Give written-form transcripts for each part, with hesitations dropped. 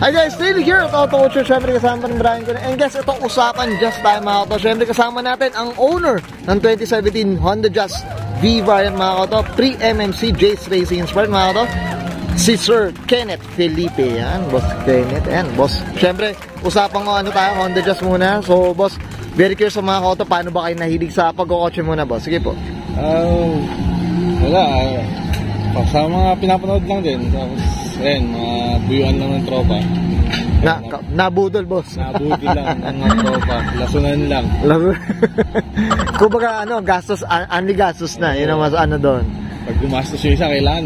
Hi guys, Lily here at Auto Culture. Siyempre kasama ng Brian ko. And guys, ito usapan just time mga auto. Siyempre kasama natin ang owner ng 2017 Honda Jazz V variant mga auto, pre-MMC Jace Racing Inspired mga auto, si Sir Kenneth Felipe. Yan, Boss Kenneth. Yan, Boss. Siyempre, usapan ko ano tayo, Honda Jazz muna. So, Boss, very curious sa mga auto, paano ba kayo nahilig sa pagkakotse muna, Boss? Sige po. Wala. Sa mga pinapanood lang din. Tapos, ayun, mga buyuan lang ng tropa. Nabudol, Boss. Nabudol lang ng mga tropa. Lasunan lang. Kumbaga, gastos, only gastos na. Yun ang mas doon. Pag gumastos yung isa, kailangan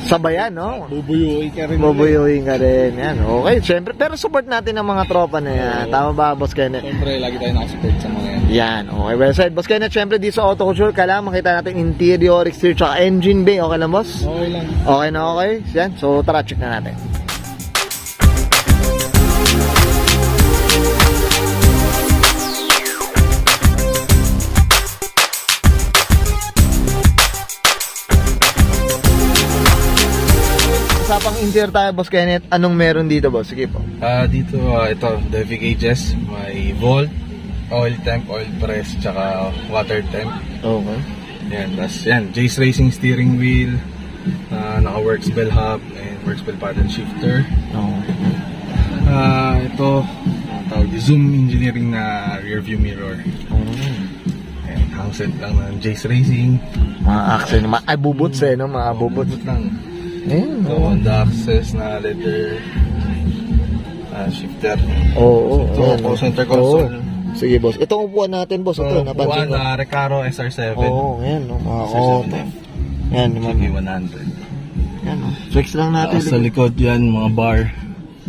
sabayan, no? Bubuyuin ka rin. Bubuyuin ka rin. Yan, okay. Siyempre, pero support natin ang mga tropa na yan. Tama ba, Boss Kenneth? Siyempre, lagi tayo nakasupport sa mga yan. Yan, okay. Well said. Boss Kenneth, siyempre, di sa Auto Culture, kailangan makita natin interior, exterior, tsaka engine bay. Okay lang, Boss? Okay lang. Okay na, okay? Yan. So, tara, check na natin. Usapang interior tayo, Boss Kenneth. Anong meron dito, Boss? Sige po. Dito, ito, DeVy gauges. May volt, oil temp, oil press, tsaka water temp. Okay. Yan, tas yan, Jace Racing steering wheel, naka-works bell hub, and works bell paddle shifter. Okay. Ito, tawag di Zoom Engineering na rear view mirror. Yan, handset lang ng Jace Racing. Mga accent, ay bubuts no? Mga bubuts lang. Ayan, Honda Access na leather shifter. Oo. Ito, center console. Sige, Boss. Itong upuan natin, Boss. Ito, upuan na Recaro SR7. Oo, ayan, mga auto. Yan, GB100. Yan, flex lang natin. Sa likod yan, mga bar.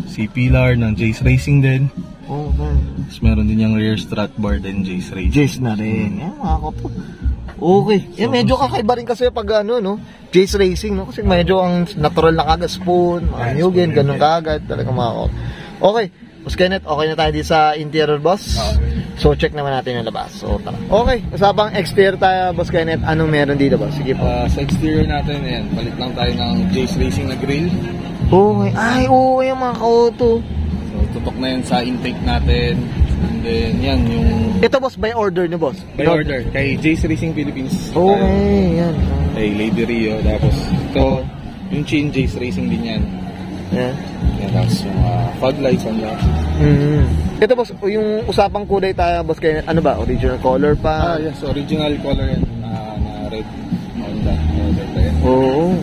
C-pillar ng Jace Racing din. Okay. Tapos meron din yung rear strut bar din, Jace Racing. Jace na rin. Yan, mga kapo. Okay. So, medyo kakaiba rin kasi pag Jace Racing, no? Kasi medyo ang natural na kagad spoon, mga Newgen, ganun kagad. Talaga mga kapo. Okay. Boss Kenneth, okay na tayo dito sa interior, Boss? Okay. So, check naman natin yung labas. So, tara. Okay. Usapang exterior tayo, Boss Kenneth. Anong meron dito, Boss? Sige po. Sa exterior natin, yan. Palit lang tayo ng Jace Racing na grill. Okay. Ay, oo, yung mga auto. So, tutok na yan sa intake natin. And then, yan, yung... Ito, Boss, by order niyo, Boss? By order. Kay Jace Racing Philippines. Okay, yan. Kay Lady Rio. Tapos, ito, yung chain Jace Racing din yan. Yan. Yan, tapos yung fog lights on that. Ito, Boss, yung usapang kulay tayo, Boss, kaya ano ba? Original color pa? Yes, original color yan. Na red Honda. Oo.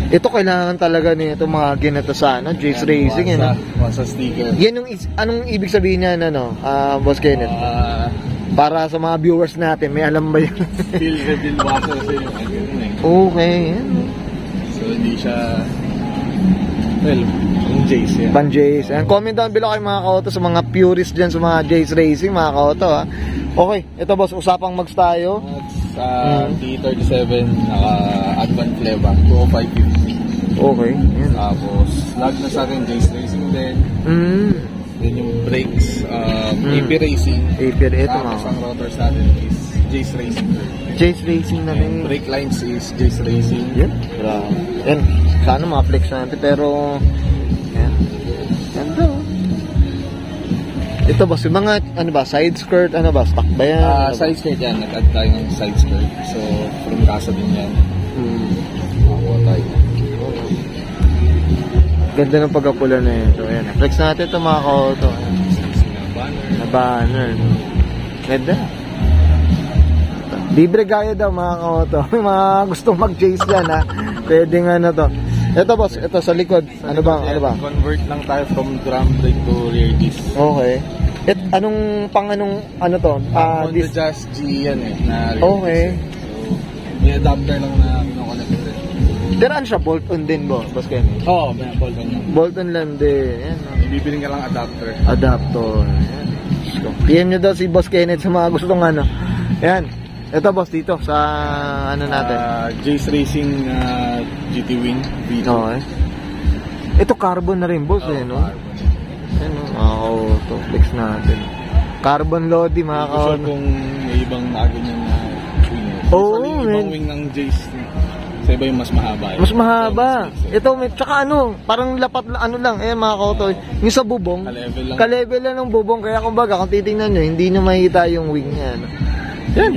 Ito kailangan talaga nito mga ginata sa Jace Racing, yan. Sa sticker. Yan yung, anong ibig sabihin niyan, Boss Kenneth? Para sa mga viewers natin, may alam ba yun? Feel reveal water kasi yung ganun eh. Okay, yan. So, hindi siya... Well, yung Jace yan. Pan Jace. Comment down below kayo mga ka-auto sa mga purists dyan sa mga Jace Racing, mga ka-auto, ha. Okay, ito, Boss, usapang mags tayo. T37, naka-advant flavor, 20550. Okay, yan. Tapos, lag na sa akin, Jace Racing din. Then yung brakes, AP Racing. AP, ito mga. Tapos ang rotor sa atin is Jace Racing. Jace Racing na rin. Brake lines is Jace Racing. Yan. Yan. Sana ma-flex natin, pero yan. Ganda. Ito, Boss, yung mga, side skirt, stock ba yan? Side skirt yan, nag-add tayo ng side skirt. So, from casa din yan. Makakuha tayo. Ganda ng pagkapula na yun. So, yan. Flex natin ito mga ka-auto. Na banner. Ganda. Libre gaya daw mga ka-auto. May mga gustong mag-chase yan, ha. Pwede nga na to. Ito, Boss, ito sa likod. Ano ba? Convert lang tayo from drum brake to rear disc. Okay. Anong to? Honda Jazz G yan eh. Okay. So, may adapter lang na kinoconnect rin. Pero ano siya? Bolt-on din, Boss Kenneth? Oo, may bolt-on lang. Bolt-on lang din. Yan. Ibibiling ka lang adapter. Adapter. Yan. PM nyo daw si Boss Kenneth sa mga gustong Yan. Ito, Boss, dito sa natin. Jace Racing GT Wing V2. Okay. Ito carbon na rin, Boss, no? Ano, flex natin. Carbon Lodi, mga ka-auto. Kung may ibang naganyan na wing. Oo, ibang wing ng Jace. Sa iba yung mas mahaba. Mas mahaba. Ito, may, tsaka ano, parang lapat, ano lang, mga kautoy. Yung sa bubong, ka-level lang ng bubong. Kaya kumbaga, kung titingnan nyo, hindi nyo makikita yung wing niya. Ano. Yan.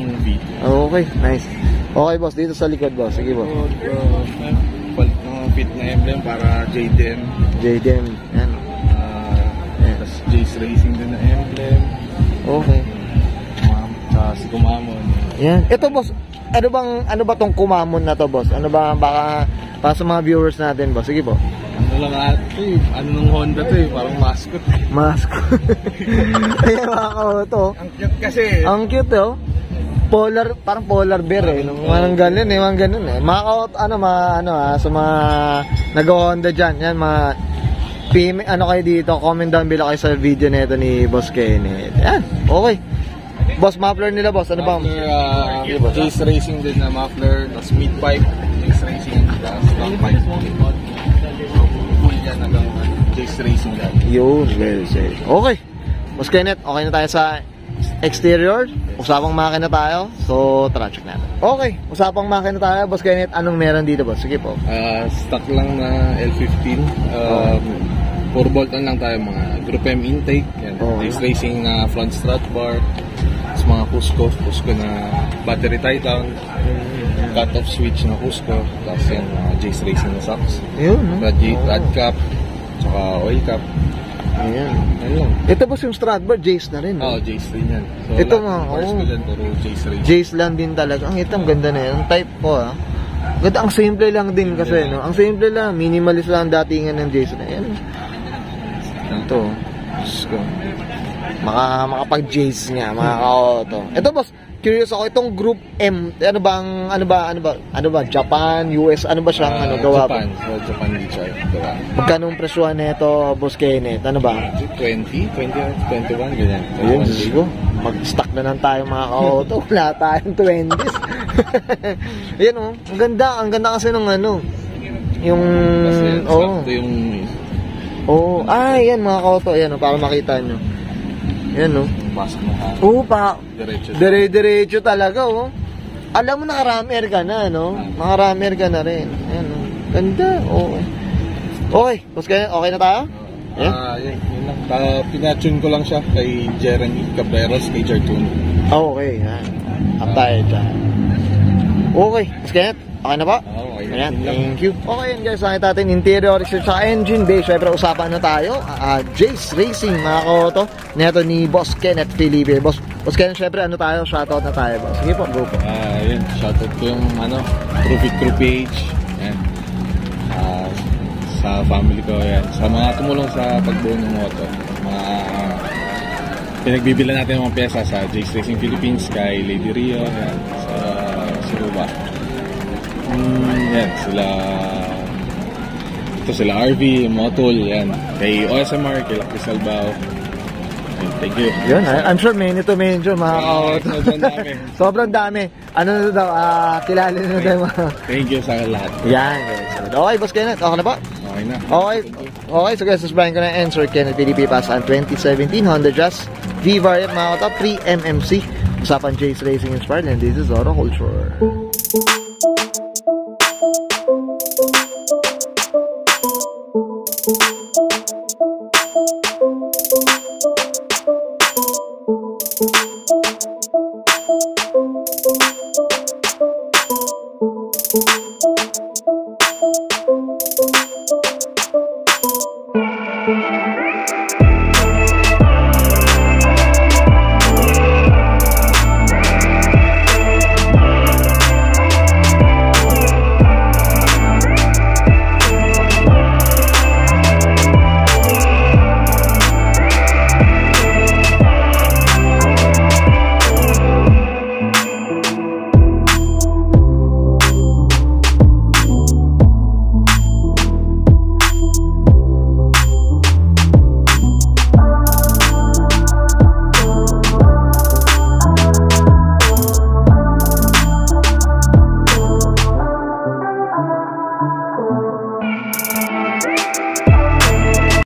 Okay, nice. Okay, boss, dito sa likod, boss. Sige, boss. Fit na emblem para JDM. JDM, yan. Tapos Jace Racing din na emblem. Okay. Si Kumamon. Yan. Ito, boss, ano ba tong Kumamon na to, boss? Ano ba, baka para sa mga viewers natin, boss? Sige po. Ano lang ito ano nung Honda to parang mascot. Mascot. Ayan mga kauto. Ang cute kasi. Ang cute, oh. Parang polar bear eh. Parang ganun eh, mga ganun eh. Mga kauto, sa mga nag-Honda dyan, yan, mga ano kayo dito, comment down below kayo sa video nito ni Boss Kenneth. Yan, okay. Boss, muffler nila, boss. Ano ba? Jace Racing din na muffler, tapos mid pipe, Jace Racing, tapos long pipe. Full yan hanggang Jace Racing dyan. Yun, well said. Okay. Boss Kenneth, okay na tayo sa exterior. Usapang makina tayo. So, tara, check natin. Okay, usapang makina tayo. Boss Kenneth, anong meron dito, boss? Sige po. Stock lang na L15. 4-bolt lang tayo, mga Group M intake. Yan. Jace Racing na front strut bar. Tapos mga Cusco na battery tie down. Cut-off switch na Cusco. Tapos yan, Jace Racing na socks. Yun, no? Rad cap. Tsaka oil cap. Ayan. Yan lang. Ito boss yung Stradbar, Jace na rin. Oo, Jace rin yan. So, ito mga, puro Jace rin. Jace lang din talaga. Ang itang ganda na yan. Ang type ko, Ganda, ang simple lang din kasi, no? Ang simple lang, minimalist lang ang datingan ng Jace na yan. Ito, Diyos ko. Makapag-Jace nga, mga ka-auto. Ito boss, curious ako, itong Group M, ano ba, Japan, US, ano ba siyang gawa Japan. So, Japan din siya gawa. Magkano ang presyohan nito, Boss Kenneth? Ano ba? 20, 21, ganyan. Ayun, Diyos ko. Mag-stock na lang tayo mga ka-auto. Wala tayong 20s. Ayan o, ang ganda kasi nung yung, yan mga ka-auto, ayan o, para makita nyo. Ayan o. Dire-diretso talaga, oh. Alam mo, naka-rammer ka na, no? Naka-rammer ka na rin. Ayan, oh. Ganda, okay. Okay, okay na tayo? Yun lang. Pinatune ko lang siya kay Jeremy Cabreros, Major Tune. Okay, yan. Up tayo dyan. Okay, okay na ba? Okay. Ayan, thank you. Okay, yan guys, nakita natin interior, research sa engine bay. Siyempre, usapan na tayo. Jace Racing, mga kauto. Neto ni Boss Kenneth Felipe. Boss Kenneth, siyempre, shoutout na tayo, boss. Sige po, go po. Yun, shoutout ko yung, Trufit Crew page. Yan. Sa family ko, yan. Sa mga tumulong sa pagbuo ng moto. Mga pinagbibilan natin ng mga pyesa sa Jace Racing Philippines, kay Lady Rio, yan. Sa Siruba. Yan, sila RV, Motul, yan. Kay OSMR, kay Lakris Albao. Thank you. Yun, I'm sure many to mention, mga kauto. Sobrang dami. Sobrang dami. Ano na daw, kilala na daw mga. Thank you sa lahat. Yan, guys. Okay, Boss Kenneth, okay na ba? Okay na. Okay, so guys, subscribe ko na answer Kenneth PDP Pasan 2017 Honda Jazz V-Variant, mga kauto, pre-MMC. Usapan Jace Racing Inspired, and this is Auto Culture. Thank you.